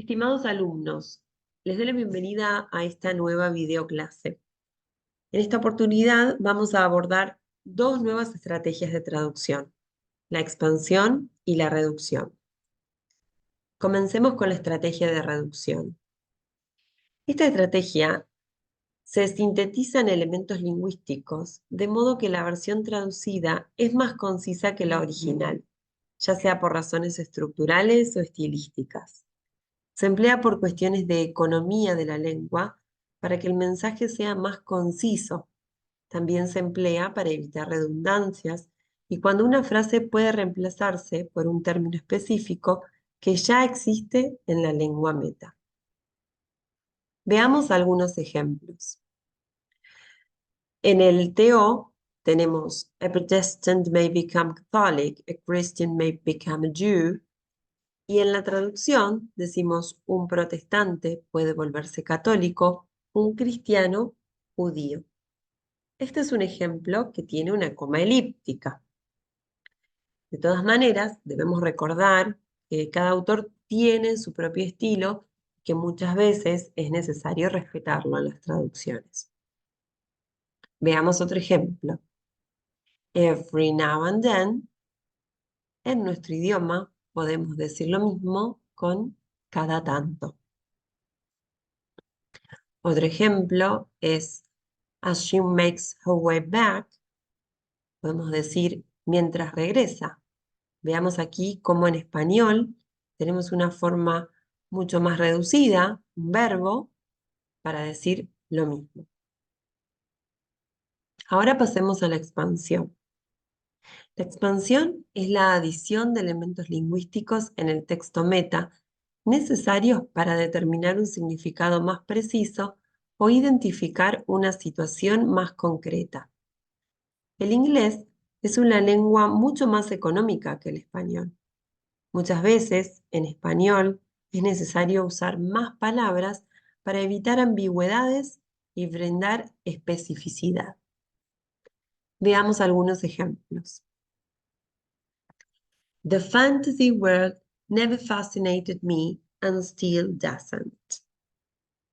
Estimados alumnos, les doy la bienvenida a esta nueva videoclase. En esta oportunidad vamos a abordar dos nuevas estrategias de traducción, la expansión y la reducción. Comencemos con la estrategia de reducción. Esta estrategia se sintetiza en elementos lingüísticos, de modo que la versión traducida es más concisa que la original, ya sea por razones estructurales o estilísticas. Se emplea por cuestiones de economía de la lengua para que el mensaje sea más conciso. También se emplea para evitar redundancias y cuando una frase puede reemplazarse por un término específico que ya existe en la lengua meta. Veamos algunos ejemplos. En el TO tenemos a Protestant may become Catholic, a Christian may become a Jew. Y en la traducción decimos un protestante puede volverse católico, un cristiano judío. Este es un ejemplo que tiene una coma elíptica. De todas maneras, debemos recordar que cada autor tiene su propio estilo, que muchas veces es necesario respetarlo en las traducciones. Veamos otro ejemplo. Every now and then, en nuestro idioma podemos decir lo mismo con cada tanto. Otro ejemplo es as she makes her way back, podemos decir mientras regresa. Veamos aquí cómo en español tenemos una forma mucho más reducida, un verbo, para decir lo mismo. Ahora pasemos a la expansión. La expansión es la adición de elementos lingüísticos en el texto meta necesarios para determinar un significado más preciso o identificar una situación más concreta. El inglés es una lengua mucho más económica que el español. Muchas veces, en español, es necesario usar más palabras para evitar ambigüedades y brindar especificidad. Veamos algunos ejemplos. The fantasy world never fascinated me and still doesn't.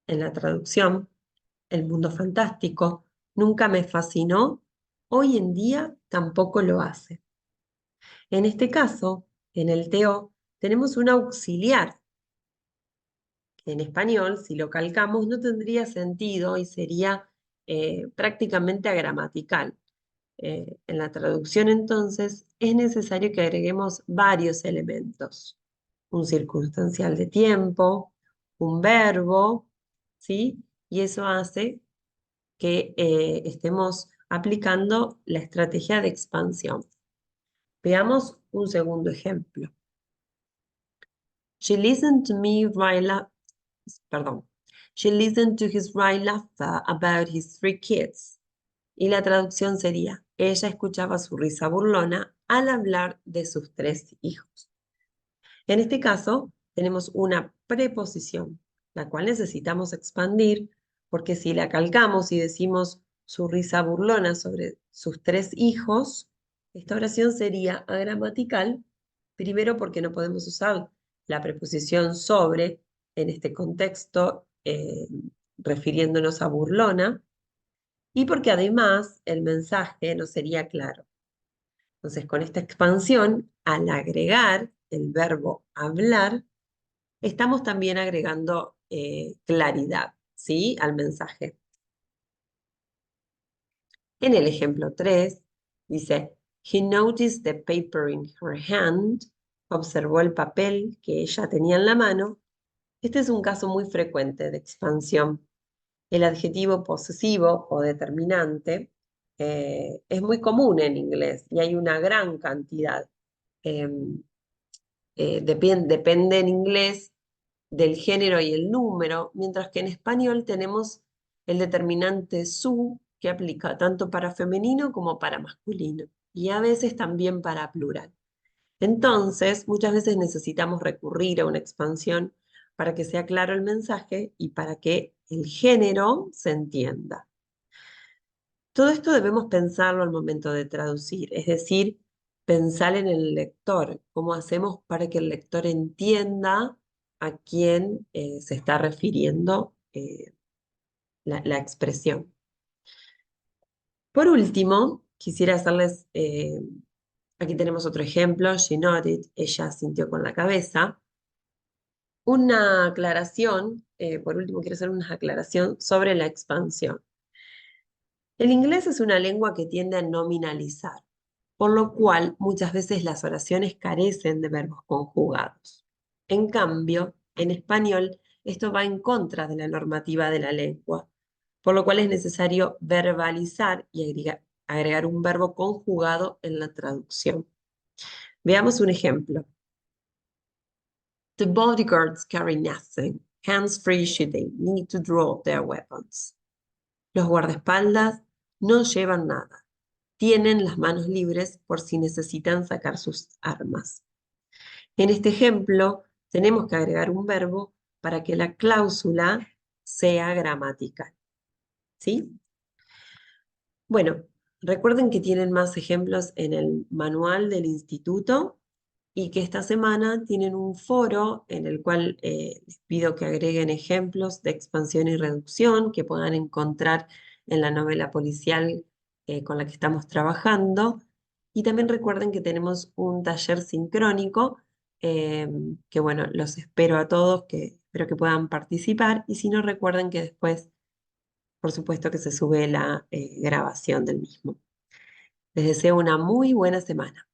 En la traducción, el mundo fantástico nunca me fascinó, hoy en día tampoco lo hace. En este caso, en el TO, tenemos un auxiliar. En español, si lo calcamos, no tendría sentido y sería prácticamente agramatical. En la traducción, entonces, es necesario que agreguemos varios elementos. Un circunstancial de tiempo, un verbo, ¿sí? Y eso hace que estemos aplicando la estrategia de expansión. Veamos un segundo ejemplo. She listened to me She listened to his wry laughter about his 3 kids. Y la traducción sería, ella escuchaba su risa burlona al hablar de sus 3 hijos. En este caso, tenemos una preposición, la cual necesitamos expandir, porque si la calcamos y decimos su risa burlona sobre sus 3 hijos, esta oración sería agramatical, primero porque no podemos usar la preposición sobre en este contexto, refiriéndonos a burlona, y porque además el mensaje no sería claro. Entonces, con esta expansión, al agregar el verbo hablar, estamos también agregando claridad, ¿sí? Al mensaje. En el ejemplo 3, dice, he noticed the paper in her hand, observó el papel que ella tenía en la mano. Este es un caso muy frecuente de expansión. El adjetivo posesivo o determinante es muy común en inglés y hay una gran cantidad. Depende en inglés del género y el número, mientras que en español tenemos el determinante su, que aplica tanto para femenino como para masculino, y a veces también para plural. Entonces, muchas veces necesitamos recurrir a una expansión para que sea claro el mensaje y para que el género se entienda. Todo esto debemos pensarlo al momento de traducir, es decir, pensar en el lector, cómo hacemos para que el lector entienda a quién se está refiriendo la expresión. Por último, quisiera hacerles, aquí tenemos otro ejemplo, she nodded, ella sintió con la cabeza. Una aclaración, por último quiero hacer una aclaración sobre la expansión. El inglés es una lengua que tiende a nominalizar, por lo cual muchas veces las oraciones carecen de verbos conjugados. En cambio, en español, esto va en contra de la normativa de la lengua, por lo cual es necesario verbalizar y agregar un verbo conjugado en la traducción. Veamos un ejemplo. The bodyguards carry nothing. Hands-free should they need to draw their weapons. Los guardaespaldas no llevan nada. Tienen las manos libres por si necesitan sacar sus armas. En este ejemplo, tenemos que agregar un verbo para que la cláusula sea gramatical. ¿Sí? Bueno, recuerden que tienen más ejemplos en el manual del instituto y que esta semana tienen un foro en el cual les pido que agreguen ejemplos de expansión y reducción que puedan encontrar en la novela policial con la que estamos trabajando. Y también recuerden que tenemos un taller sincrónico, eh, que bueno, los espero a todos, que espero que puedan participar. Y si no, recuerden que después, por supuesto, que se sube la grabación del mismo. Les deseo una muy buena semana.